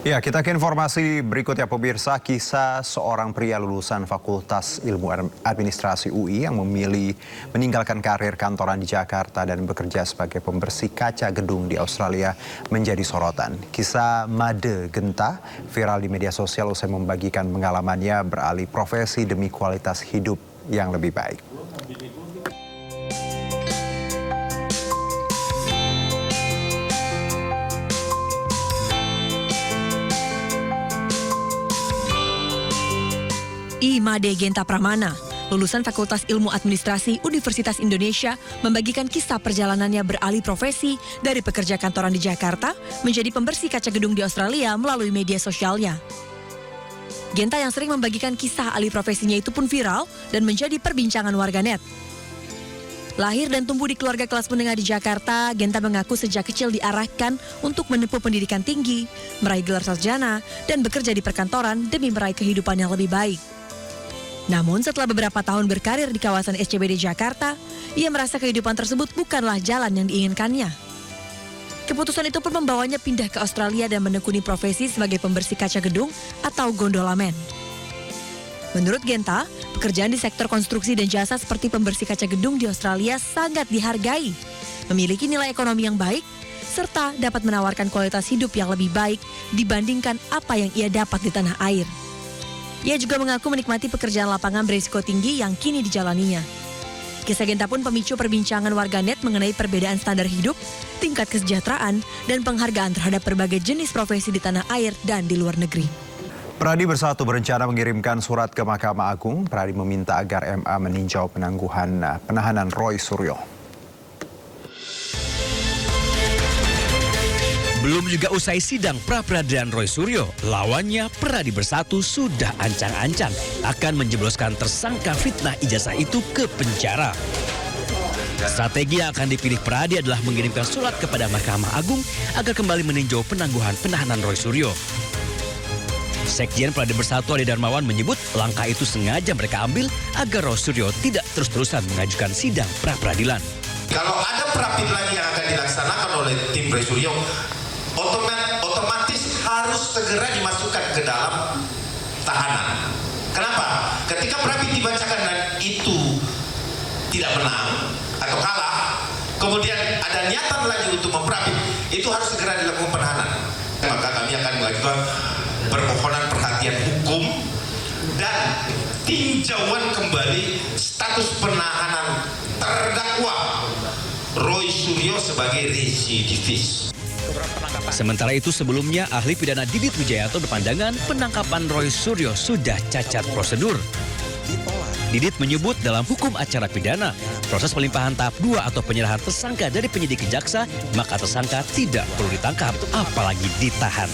Ya, kita ke informasi berikutnya pemirsa. Kisah seorang pria lulusan Fakultas Ilmu Administrasi UI yang memilih meninggalkan karir kantoran di Jakarta dan bekerja sebagai pembersih kaca gedung di Australia menjadi sorotan. Kisah Made Genta viral di media sosial usai membagikan pengalamannya beralih profesi demi kualitas hidup yang lebih baik. Made Genta Pramana, lulusan Fakultas Ilmu Administrasi Universitas Indonesia, membagikan kisah perjalanannya beralih profesi dari pekerja kantoran di Jakarta menjadi pembersih kaca gedung di Australia melalui media sosialnya. Genta yang sering membagikan kisah alih profesinya itu pun viral dan menjadi perbincangan warganet. Lahir dan tumbuh di keluarga kelas menengah di Jakarta, Genta mengaku sejak kecil diarahkan untuk menempuh pendidikan tinggi, meraih gelar sarjana, dan bekerja di perkantoran demi meraih kehidupan yang lebih baik. Namun setelah beberapa tahun berkarir di kawasan SCBD Jakarta, ia merasa kehidupan tersebut bukanlah jalan yang diinginkannya. Keputusan itu pun membawanya pindah ke Australia dan menekuni profesi sebagai pembersih kaca gedung atau gondolaman. Menurut Genta, pekerjaan di sektor konstruksi dan jasa seperti pembersih kaca gedung di Australia sangat dihargai, memiliki nilai ekonomi yang baik, serta dapat menawarkan kualitas hidup yang lebih baik dibandingkan apa yang ia dapat di tanah air. Ia juga mengaku menikmati pekerjaan lapangan berisiko tinggi yang kini dijalaninya. Kisah Genta pun pemicu perbincangan warganet mengenai perbedaan standar hidup, tingkat kesejahteraan, dan penghargaan terhadap berbagai jenis profesi di tanah air dan di luar negeri. Pradi Bersatu berencana mengirimkan surat ke Mahkamah Agung. Pradi meminta agar MA meninjau penahanan Roy Suryo. Belum juga usai sidang pra-peradilan Roy Suryo, lawannya Pradi Bersatu sudah ancang-ancang akan menjebloskan tersangka fitnah ijazah itu ke penjara. Strategi yang akan dipilih Pradi adalah mengirimkan surat kepada Mahkamah Agung agar kembali meninjau penangguhan penahanan Roy Suryo. Sekjen Pradi Bersatu Ade Darmawan menyebut langkah itu sengaja mereka ambil agar Roy Suryo tidak terus-terusan mengajukan sidang pra-peradilan. Kalau ada pra-peradilan yang akan dilaksanakan oleh tim Roy Suryo, otomatis harus segera dimasukkan ke dalam tahanan. Kenapa? Ketika pra-peradilan dibacakan dan itu tidak menang atau kalah, kemudian ada niatan lagi untuk memperapit, itu harus segera dilakukan penahanan. Maka kami akan mengajukan permohonan perhatian hukum dan tinjauan kembali status penahanan terdakwa Roy Suryo sebagai residivis. Sementara itu sebelumnya ahli pidana Didit Wijayanto berpandangan penangkapan Roy Suryo sudah cacat prosedur. Didit menyebut dalam hukum acara pidana, proses pelimpahan tahap 2 atau penyerahan tersangka dari penyidik ke jaksa, maka tersangka tidak perlu ditangkap, apalagi ditahan.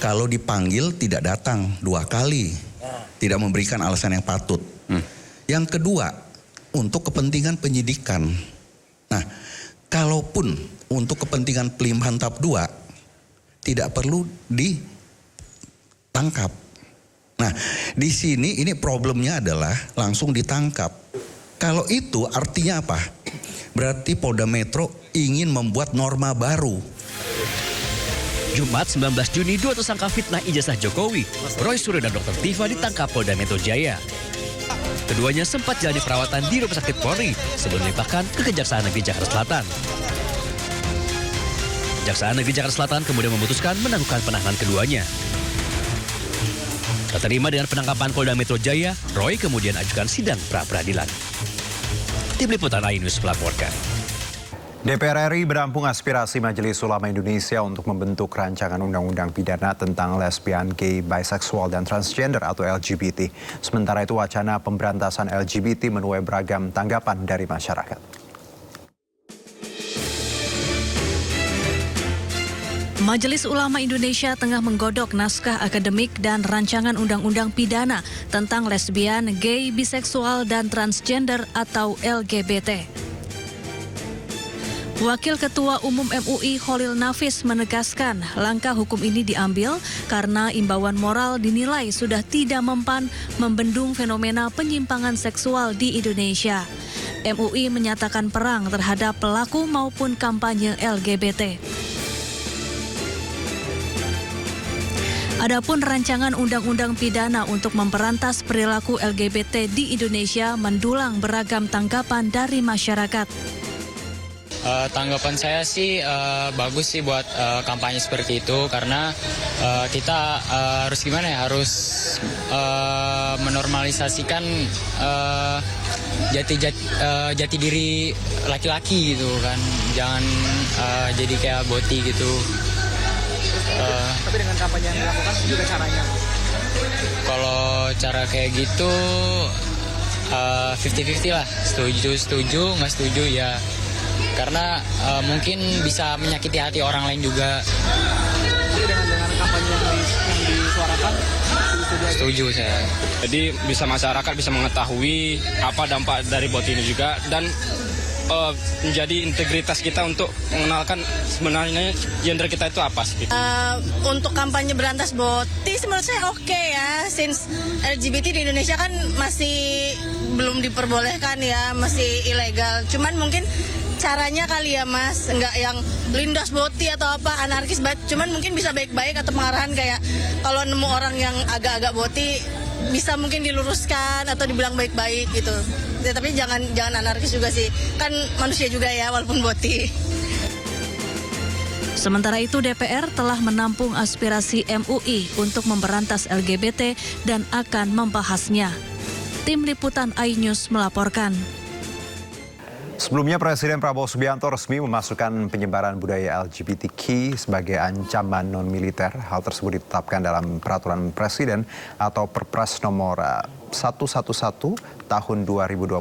Kalau dipanggil tidak datang 2 kali, tidak memberikan alasan yang patut. Yang kedua, untuk kepentingan penyidikan. Nah, kalaupun untuk kepentingan pelimpahan tahap 2, tidak perlu ditangkap. Nah, di sini ini problemnya adalah langsung ditangkap. Kalau itu artinya apa? Berarti Polda Metro ingin membuat norma baru. Jumat 19 Juni, 2 tersangka fitnah ijazah Jokowi, Roy Suryo dan Dr. Tifa ditangkap Polda Metro Jaya. Keduanya sempat jalani perawatan di Rumah Sakit Polri sebelum dilimpahkan ke Kejaksaan Negeri Jakarta Selatan. Kejaksaan Negeri Jakarta Selatan kemudian memutuskan menangguhkan penahanan keduanya. Tak terima dengan penangkapan Polda Metro Jaya, Roy kemudian ajukan sidang pra-peradilan. Tim Liputan iNews melaporkan. DPR RI menampung aspirasi Majelis Ulama Indonesia untuk membentuk rancangan undang-undang pidana tentang lesbian, gay, biseksual, dan transgender atau LGBT. Sementara itu wacana pemberantasan LGBT menuai beragam tanggapan dari masyarakat. Majelis Ulama Indonesia tengah menggodok naskah akademik dan rancangan undang-undang pidana tentang lesbian, gay, biseksual, dan transgender atau LGBT. Wakil Ketua Umum MUI Kholil Nafis menegaskan langkah hukum ini diambil karena imbauan moral dinilai sudah tidak mempan membendung fenomena penyimpangan seksual di Indonesia. MUI menyatakan perang terhadap pelaku maupun kampanye LGBT. Adapun rancangan undang-undang pidana untuk memberantas perilaku LGBT di Indonesia mendulang beragam tanggapan dari masyarakat. Tanggapan saya sih bagus sih buat kampanye seperti itu karena kita harus gimana ya, harus menormalisasikan jati diri laki-laki gitu kan, jangan jadi kayak boti gitu. Tapi dengan kampanye yang dilakukan juga caranya? Kalau cara kayak gitu 50-50 lah, setuju nggak setuju ya. Karena mungkin bisa menyakiti hati orang lain juga. Jadi dengan kampanye yang disuarakan, Setuju saya. Jadi bisa masyarakat bisa mengetahui apa dampak dari bot ini juga dan menjadi integritas kita untuk mengenalkan sebenarnya gender kita itu apa sih. Untuk kampanye berantas botis menurut saya oke ya, since LGBT di Indonesia kan masih belum diperbolehkan ya, masih ilegal. Cuman mungkin caranya kali ya Mas, nggak yang lindas boti atau apa anarkis banget. Cuman mungkin bisa baik-baik atau pengarahan kayak kalau nemu orang yang agak-agak boti bisa mungkin diluruskan atau dibilang baik-baik gitu. Ya, tapi jangan anarkis juga sih, kan manusia juga ya walaupun boti. Sementara itu DPR telah menampung aspirasi MUI untuk memberantas LGBT dan akan membahasnya. Tim Liputan iNews melaporkan. Sebelumnya Presiden Prabowo Subianto resmi memasukkan penyebaran budaya LGBTQ sebagai ancaman non-militer. Hal tersebut ditetapkan dalam Peraturan Presiden atau Perpres nomor 111 tahun 2025.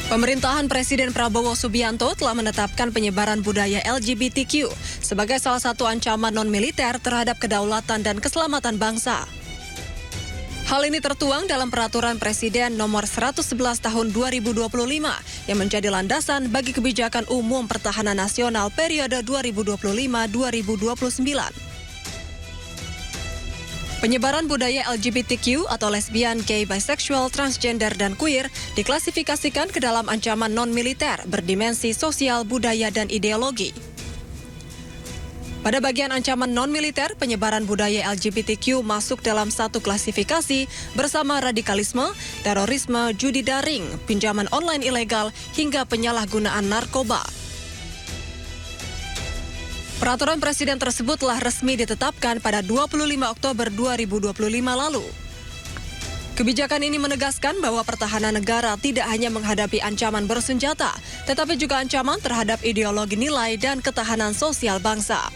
Pemerintahan Presiden Prabowo Subianto telah menetapkan penyebaran budaya LGBTQ sebagai salah satu ancaman non-militer terhadap kedaulatan dan keselamatan bangsa. Hal ini tertuang dalam Peraturan Presiden nomor 111 tahun 2025 yang menjadi landasan bagi kebijakan umum pertahanan nasional periode 2025-2029. Penyebaran budaya LGBTQ atau lesbian, gay, bisexual, transgender, dan queer diklasifikasikan ke dalam ancaman non-militer berdimensi sosial, budaya, dan ideologi. Pada bagian ancaman non-militer, penyebaran budaya LGBTQ masuk dalam satu klasifikasi bersama radikalisme, terorisme, judi daring, pinjaman online ilegal, hingga penyalahgunaan narkoba. Peraturan Presiden tersebut telah resmi ditetapkan pada 25 Oktober 2025 lalu. Kebijakan ini menegaskan bahwa pertahanan negara tidak hanya menghadapi ancaman bersenjata, tetapi juga ancaman terhadap ideologi nilai dan ketahanan sosial bangsa.